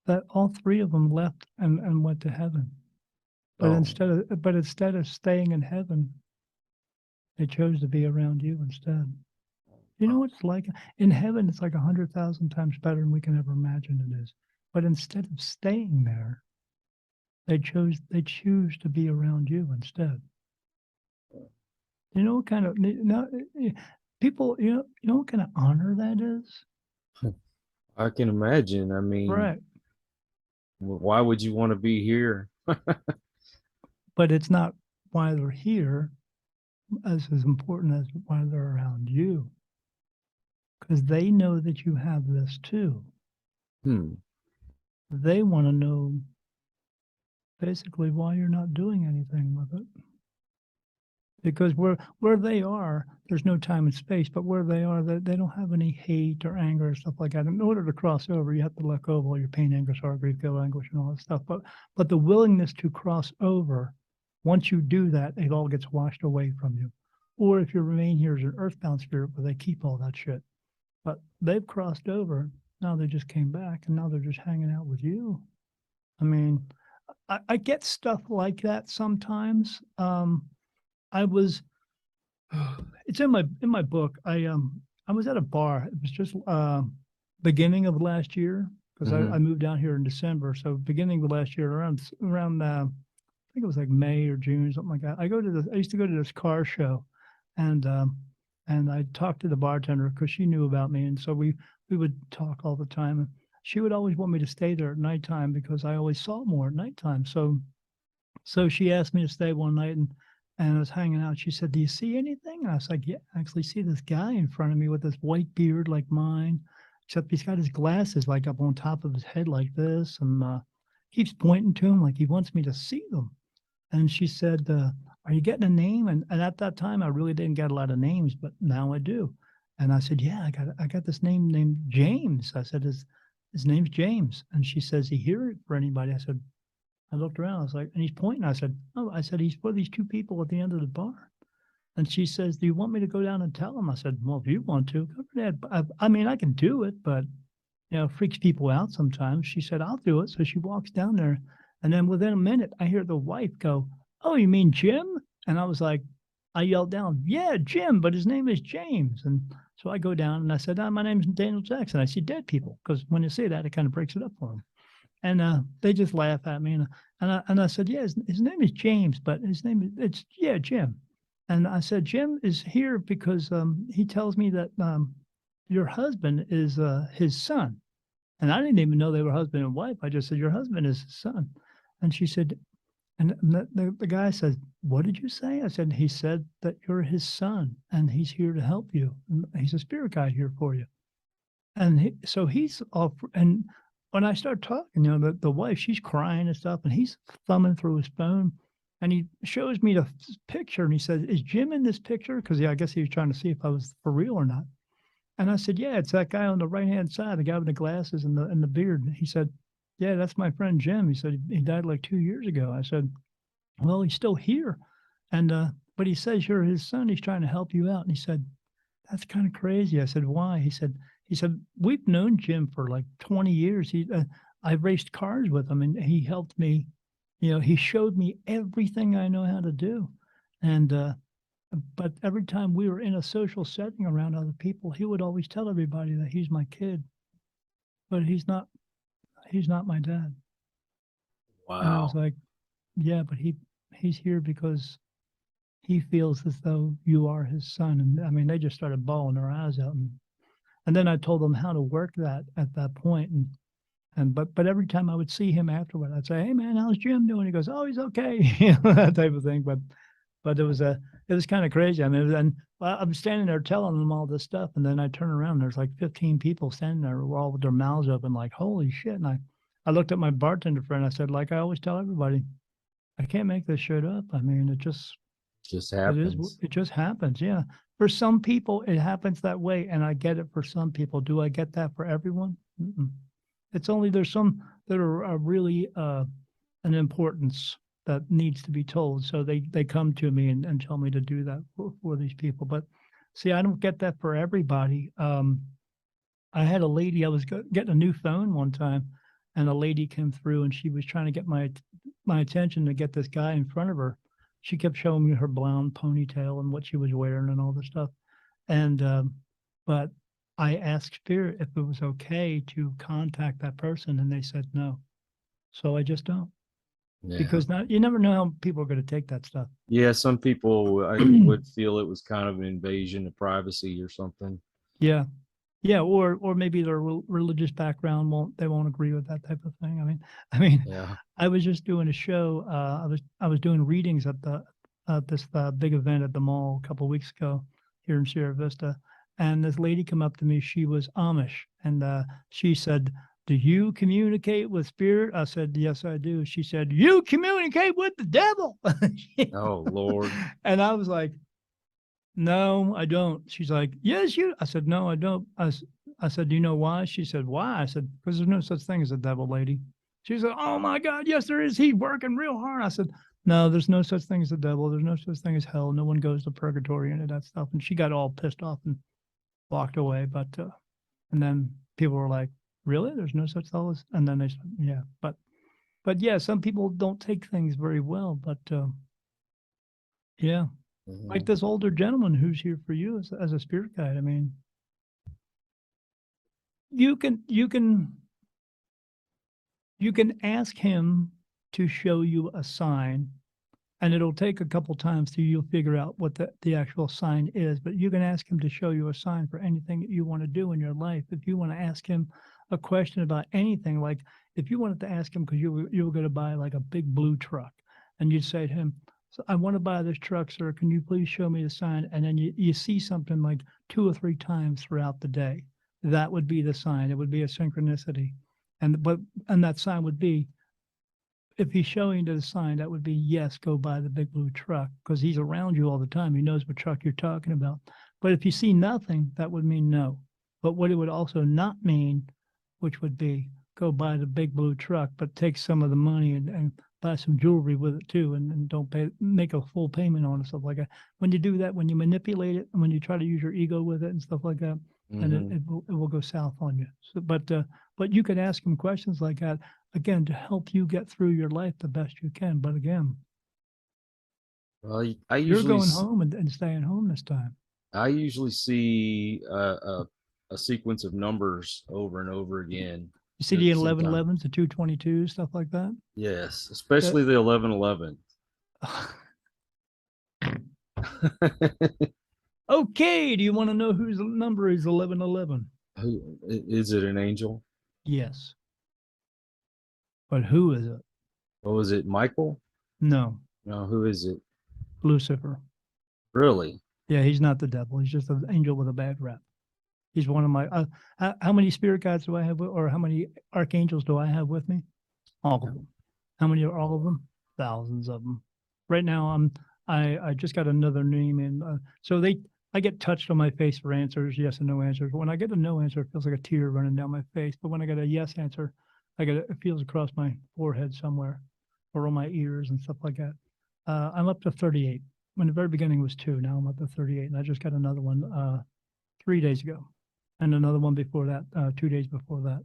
S2: That all three of them left and went to heaven. But
S1: Oh,
S2: instead of staying in heaven, they chose to be around you instead. You know what it's like? In heaven, it's like 100,000 times better than we can ever imagine it is. But instead of staying there, they choose to be around you instead. You know what kind of people, you know what kind of honor that is?
S1: I can imagine. I mean,
S2: Right.
S1: why would you want to be here?
S2: But it's not why they're here as important as why they're around you. Because they know that you have this too.
S1: Hmm.
S2: They want to know basically why you're not doing anything with it. Because where they are, there's no time and space, but where they are, they don't have any hate or anger or stuff like that. In order to cross over, you have to let go of all your pain, anger, sorrow, grief, guilt, anguish, and all that stuff. But the willingness to cross over, once you do that, it all gets washed away from you. Or if you remain here as an earthbound spirit, where they keep all that shit. But they've crossed over. Now they just came back, and now they're just hanging out with you. I mean, I get stuff like that sometimes. I was it's in my book. I was at a bar. It was just beginning of last year because
S1: Mhm.
S2: I moved down here in December. So beginning of last year, around I think it was like May or June, something like that. I used to go to this car show, and I talked to the bartender because she knew about me, and so we would talk all the time. And she would always want me to stay there at nighttime because I always saw more at nighttime. So she asked me to stay one night, and I was hanging out. She said, "Do you see anything?" And I was like, "Yeah, I actually see this guy in front of me with this white beard like mine, except he's got his glasses like up on top of his head like this, and keeps pointing to him like he wants me to see them." And she said, "Are you getting a name?" And at that time, I really didn't get a lot of names, but now I do. And I said, "Yeah, I got this name named James." I said, "His name's James." And she says, "He here for anybody?" I said, I looked around. I was like, and he's pointing. I said, "Oh," I said, "He's for these two people at the end of the bar." And she says, "Do you want me to go down and tell them?" I said, "Well, if you want to, go ahead. I mean, I can do it, but it freaks people out sometimes." She said, "I'll do it." So she walks down there, and then within a minute, I hear the wife go, "Oh, you mean Jim?" And I was like, I yelled down, "Yeah, Jim, but his name is James." And so I go down and I said, "My name's Daniel Jackson." I see dead people because when you say that, it kind of breaks it up for them. And they just laugh at me. And I said, "Yeah, his name is James, but his name is, it's, yeah, Jim." And I said, "Jim is here because he tells me that your husband is his son." And I didn't even know they were husband and wife. I just said, "Your husband is his son." And she said, and the guy said, "What did you say?" I said, "He said that you're his son and he's here to help you. And he's a spirit guide here for you." And so he's off. And when I start talking, the wife, she's crying and stuff, and he's thumbing through his phone, and he shows me the picture, and he says, "Is Jim in this picture?" Because I guess he was trying to see if I was for real or not. And I said, "Yeah, it's that guy on the right hand side, the guy with the glasses and the beard." He said, "Yeah, that's my friend Jim." He said he died like 2 years ago. I said, "Well, he's still here, and but he says you're his son. He's trying to help you out." And he said, "That's kind of crazy." I said, "Why?" He said, "We've known Jim for like 20 years. I raced cars with him and he helped me. He showed me everything I know how to do. And, but every time we were in a social setting around other people, he would always tell everybody that he's my kid, but he's not my dad." And I was
S1: Wow.
S2: like, "Yeah, but he's here because he feels as though you are his son." And I mean, they just started bawling their eyes out. And then I told them how to work that at that point. But every time I would see him afterward, I'd say, "Hey man, how's Jim doing?" He goes, "Oh, he's okay," that type of thing. But it was kind of crazy. I mean, and I'm standing there telling them all this stuff, and then I turn around, and there's like 15 people standing there, all with their mouths open, like, "Holy shit!" And I looked at my bartender friend. I said, like I always tell everybody, I can't make this shit up. I mean,
S1: Just
S2: it is.
S1: happens.
S2: It just happens. Yeah. For some people, it happens that way, and I get it for some people. Do I get that for everyone? Mm-mm. It's only there's some that are really an importance that needs to be told. So they come to me and tell me to do that for these people. But See, I don't get that for everybody. I had a lady, I was getting a new phone one time, and a lady came through and she was trying to get my attention to get this guy in front of her. She kept showing me her blonde ponytail and what she was wearing and all this stuff. And but I asked Spirit if it was okay to contact that person, and they said no. So I just don't,
S1: Yeah.
S2: because you never know how people are going to take that stuff.
S1: Yeah, some people I would feel it was kind of an invasion of privacy or something.
S2: Yeah. Yeah, or maybe their religious background won't agree with that type of thing.
S1: Yeah.
S2: I was just doing a show. I was doing readings at this big event at the mall a couple of weeks ago here in Sierra Vista, and this lady come up to me. She was Amish, and she said, "Do you communicate with spirit?" I said, "Yes, I do." She said, "You communicate with the devil."
S1: Oh Lord.
S2: And I was like, "No, I don't." She's like, "Yes, you." I said, "No, I don't." I said, "Do you know why?" She said, "Why?" I said, "Because there's no such thing as a devil, lady." She said, "Oh my God, yes, there is. He's working real hard." I said, "No, there's no such thing as the devil. There's no such thing as hell. No one goes to purgatory and that stuff." And she got all pissed off and walked away. But and then people were like, "Really? There's no such thing as?" And then they said, "Yeah." But yeah, some people don't take things very well. But yeah. Like this older gentleman who's here for you as a spirit guide. I mean, you can ask him to show you a sign, and it'll take a couple times till you'll figure out what the actual sign is. But you can ask him to show you a sign for anything that you want to do in your life. If you want to ask him a question about anything, like if you wanted to ask him because you were going to buy like a big blue truck, and you'd say to him, "So I want to buy this truck, sir. Can you please show me the sign?" And then you see something like 2 or 3 times throughout the day. That would be the sign. It would be a synchronicity. And that sign would be, if he's showing you the sign, that would be, yes, go buy the big blue truck, because he's around you all the time. He knows what truck you're talking about. But if you see nothing, that would mean no. But what it would also not mean, which would be, go buy the big blue truck, but take some of the money and buy some jewelry with it too, and don't make a full payment on it, stuff like that. When you do that, when you manipulate it, and when you try to use your ego with it and stuff like that, then it will go south on you. So, but you could ask him questions like that, again, to help you get through your life the best you can. But again,
S1: Well,
S2: you're going home and staying home this time.
S1: I usually see a sequence of numbers over and over again.
S2: You see the 1111s, the 222, stuff like that.
S1: Yes, especially the 1111.
S2: Okay, do you want to know whose number is 1111?
S1: Who is it? An angel?
S2: Yes. But who is it?
S1: What was it? Michael?
S2: No.
S1: No, who is it?
S2: Lucifer.
S1: Really?
S2: Yeah, he's not the devil. He's just an angel with a bad rap. He's one of my. How many spirit guides do I have, or how many archangels do I have with me? All of them. How many are all of them? Thousands of them. Right now, I just got another name in. So I get touched on my face for answers, yes and no answers. When I get a no answer, it feels like a tear running down my face. But when I get a yes answer, it feels across my forehead somewhere, or on my ears and stuff like that. I'm up to 38. When the very beginning was 2, now I'm up to 38, and I just got another one 3 days ago, and another one before that, 2 days before that.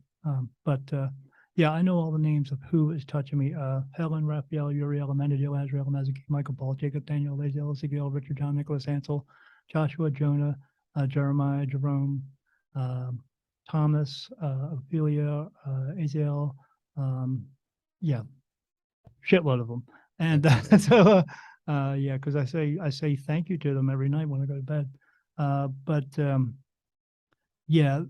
S2: Yeah, I know all the names of who is touching me. Helen, Raphael, Uriel, Amenadiel, Azrael, Mazaki, Michael, Paul, Jacob, Daniel, Laziel, Ezekiel, Richard, John, Nicholas, Ansel, Joshua, Jonah, Jeremiah, Jerome, Thomas, Ophelia, Aziel, yeah, shitload of them. And so, yeah, because I say thank you to them every night when I go to bed. Yeah,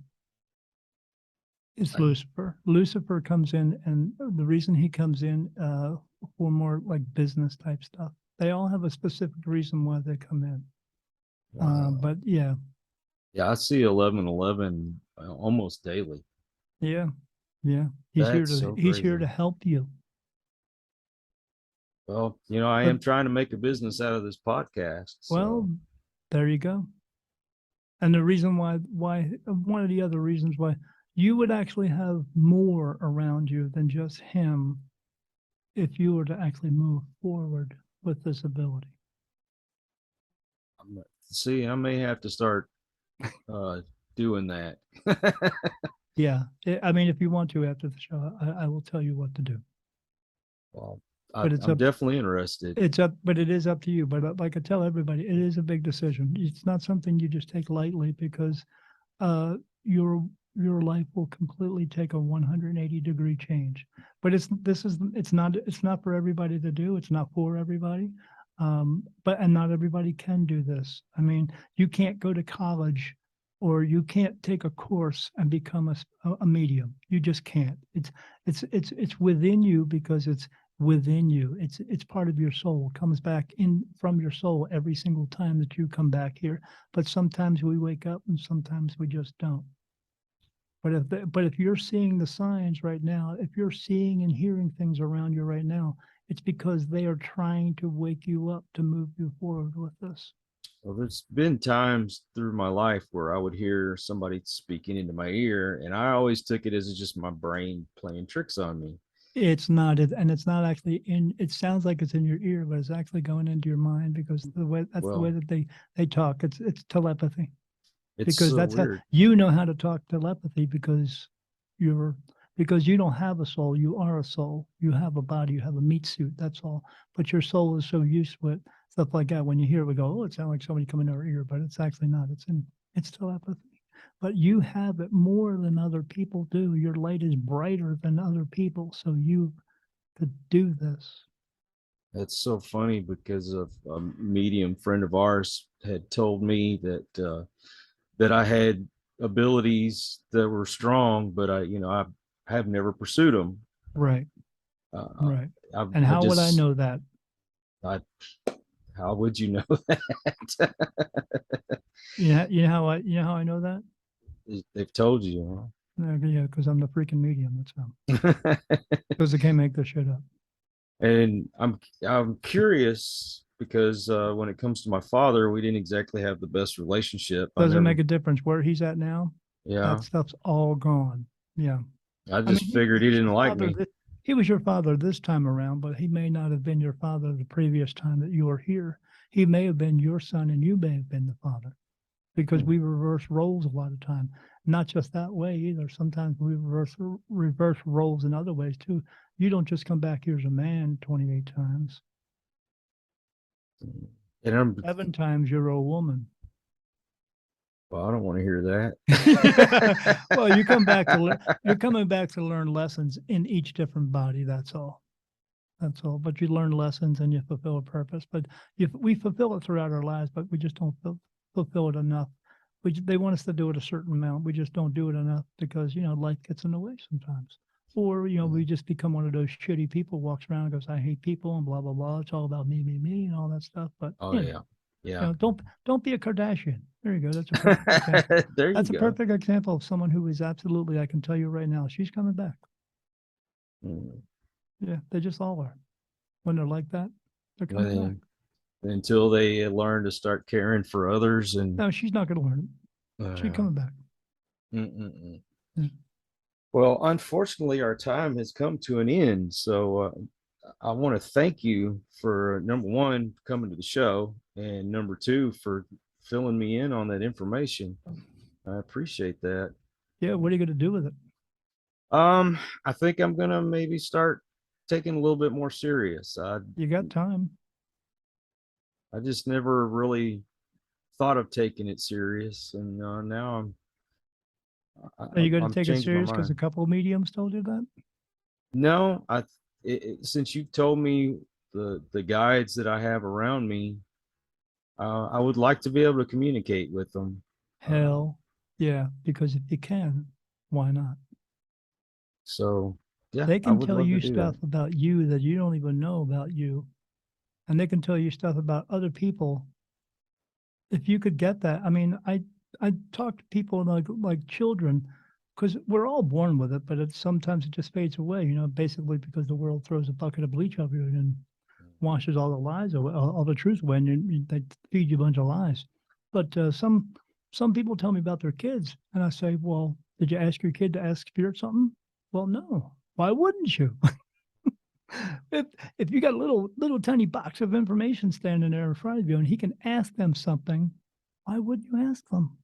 S2: it's Lucifer. Lucifer comes in, and the reason he comes in for more like business type stuff. They all have a specific reason why they come in. Wow. But yeah.
S1: Yeah, I see 1111 almost daily.
S2: Yeah, yeah. He's here to help you.
S1: Well, I am trying to make a business out of this podcast.
S2: Well, there you go. And the reason why one of the other reasons why you would actually have more around you than just him if you were to actually move forward with this ability.
S1: See, I may have to start doing that.
S2: Yeah. I mean, if you want to after the show, I will tell you what to do.
S1: Well,
S2: But it's
S1: I'm
S2: up.
S1: definitely interested.
S2: It's up, but it is up to you. But like I tell everybody, it is a big decision. It's not something you just take lightly because uh, your your life will completely take a 180-degree change. But it's not for everybody to do. It's not for everybody. And not everybody can do this. I mean, you can't go to college or you can't take a course and become a medium. You just can't. It's within you because it's within you. It's part of your soul. It comes back in from your soul every single time that you come back here. But sometimes we wake up and sometimes we just don't. But if you're seeing the signs right now, if you're seeing and hearing things around you right now, it's because they are trying to wake you up to move you forward with this.
S1: Well, there's been times through my life where I would hear somebody speaking into my ear, and I always took it as just my brain playing tricks on me.
S2: It's not, and it's not actually in. It sounds like it's in your ear, but it's actually going into your mind because the way
S1: Well,
S2: that they talk. It's telepathy.
S1: it's
S2: Because
S1: so
S2: that's how
S1: weird.
S2: you know how to talk telepathy you're because you don't have a soul. You are a soul. You have a body. You have a meat suit. That's all. But your soul is so used to it, stuff like that. When you hear it, we go, "Oh, it sounds like somebody coming in our ear," but it's actually not. It's telepathy. But you have it more than other people do. Your light is brighter than other people, so you could do this.
S1: That's so funny because of a medium friend of ours had told me that I had abilities that were strong, but I have never pursued them.
S2: Right.
S1: Uh,
S2: Right.
S1: I,
S2: And
S1: I
S2: how would I
S1: just,
S2: know that?
S1: I, how would you know that?
S2: You know how I know that?
S1: They've told you,
S2: Yeah, because I'm the freaking medium. That's how.
S1: huh?
S2: Because I can't make this shit up.
S1: And I'm curious because when it comes to my father, we didn't exactly have the best relationship. I
S2: Doesn't
S1: never,
S2: make a difference where he's at now. That
S1: yeah,
S2: stuff's all gone. Yeah.
S1: I
S2: I mean,
S1: just figured he
S2: he's your
S1: didn't like
S2: father.
S1: me.
S2: He was your father this time around, but he may not have been your father the previous time that you were here. He may have been your son and you may have been the father because
S1: Hmm.
S2: we reverse roles a lot of time. Not just that way either. Sometimes we reverse roles in other ways too. You don't just come back here as a man 28 times.
S1: And I'm,
S2: 7 times you're a woman.
S1: well, I don't want to hear
S2: Yeah.
S1: that.
S2: Well, you're coming back to learn lessons in each different body. That's all. That's all. But you learn lessons and you fulfill a purpose. But we fulfill it throughout our lives, but we just don't fulfill it enough. They want us to do it a certain amount. We just don't do it enough because life gets in the way sometimes. Or we just become one of those shitty people walks around and goes, I hate people and blah blah blah. It's all about me, and all that stuff. But
S1: Oh yeah, yeah.
S2: don't be a Kardashian. There you go. That's a perfect example.
S1: There you
S2: That's a
S1: go.
S2: perfect example of someone who is absolutely, I can tell you right now, she's coming back.
S1: Mm.
S2: Yeah, they just all are. When they're like that, they're coming back.
S1: And until they learn to start caring for others and
S2: No, she's not going to learn it. She's
S1: uh,
S2: coming back.
S1: mm-mm-mm.
S2: Yeah.
S1: Well, unfortunately, our time has come to an end. So I want to thank you for number one, coming to the show, and number two, for filling me in on that information. I appreciate that.
S2: Yeah, what are you going to do with it?
S1: I think I'm gonna maybe start taking a little bit more serious.
S2: You got time.
S1: I just never really thought of taking it serious, and now
S2: Are you going to
S1: I'm
S2: take it
S1: changing my
S2: serious because a
S1: mind.
S2: couple of mediums told you that?
S1: No, since you told me the guides that I have around me, I would like to be able to communicate with them. Uh,
S2: Hell, yeah, because if you can, why not?
S1: so yeah,
S2: They
S1: I
S2: can
S1: would
S2: tell
S1: love to
S2: you
S1: do that.
S2: stuff about you that you don't even know about you. And they can tell you stuff about other people. If you could get that, I mean, I talk to people like children because we're all born with it, but sometimes it just fades away, basically because the world throws a bucket of bleach over you and washes all the lies away, all the truth away, and they feed you a bunch of lies. But some people tell me about their kids, and I say, well, did you ask your kid to ask spirit something? Well, no. Why wouldn't you? if if you got a little tiny box of information standing there in front of you, and he can ask them something, Why wouldn't you ask them?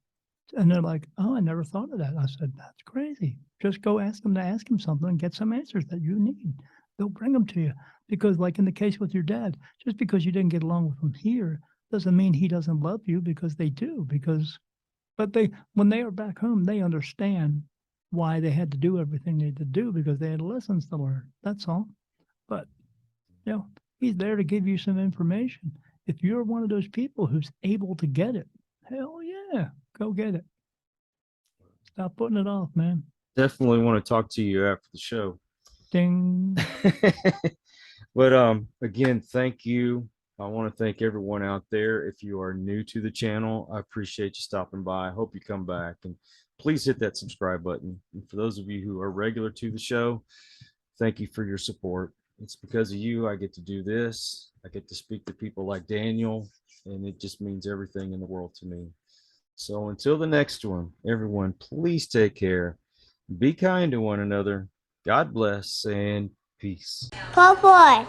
S2: And they're like, oh, I never thought of that. I said, that's crazy. Just go ask them to ask him something and get some answers that you need. They'll bring them to you. Because like in the case with your dad, just because you didn't get along with him here doesn't mean he doesn't love you, because they do. But when they are back home, they understand why they had to do everything they had to do, because they had lessons to learn. That's all. But, he's there to give you some information. If you're one of those people who's able to get it, hell yeah, go get it. Stop putting it off, man.
S1: Definitely want to talk to you after the show.
S2: Ding.
S1: But again, thank you. I want to thank everyone out there. If you are new to the channel, I appreciate you stopping by. I hope you come back, and please hit that subscribe button. And for those of you who are regular to the show, thank you for your support. It's because of you I get to do this. I get to speak to people like Daniel, and it just means everything in the world to me. So until the next one, everyone, please take care. Be kind to one another. God bless, and peace.
S3: Po boy.